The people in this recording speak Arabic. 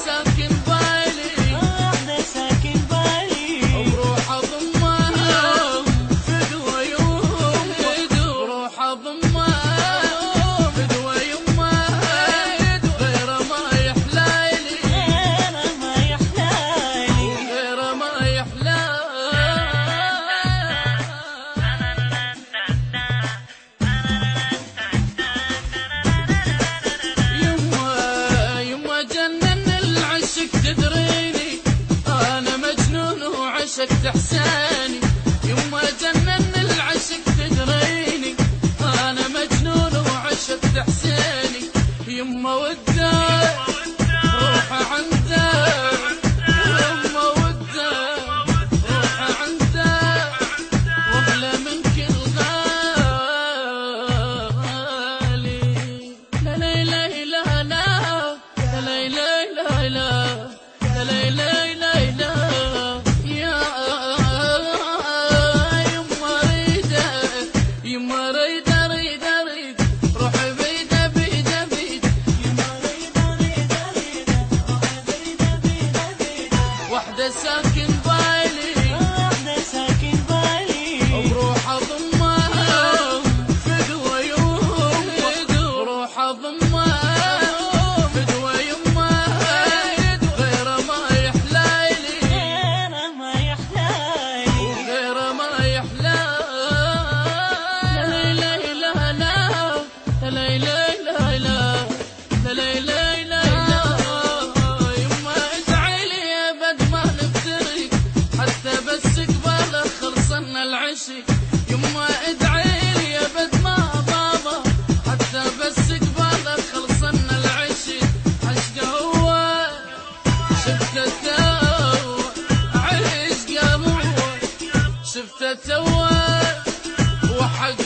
ساكن بالي، وحدة ساكن بالي، بروح اضمها فدوى يمه، بروح اضمها فدوى يمه، غير ما يحلالي، غير ما يحلالي، غير ما يحلالي. يما جنن العشق تدريني، انا مجنون وعشقت احساني. يما جنن العشق تدريني، انا مجنون وعشقت احساني. يما ودك روح عندك، يما ودك روح عندك، واغلى من كل غالي. لا لا لا لا لا لا لا لا لا لا لا لا لا يا يما ريدة، يما ريدة ريدة ريدة روح بيدة بيدة بيدة، يما ريدة ريدة ريدة، روح بيدة بيدة بيدة، وحدة ساكن بالي، وحدة ساكن بالي، بروح اضمها فدوى يمه، بروح اضمها فدوى يمه، غير ما يحلالي، غير ما يحلالي، غير ما يحلالي. لا لا لا لا لا لا لا لا لا لا لا لا. يما ادعي لي ابد ما نفترق، حتى بس قبالك خلصنا العشق. يما ادعي لي ابد ما بابا، حتى بس قبالك خلصنا العشق. عشقه هو شفته تو عشقه هو شفته تو وحق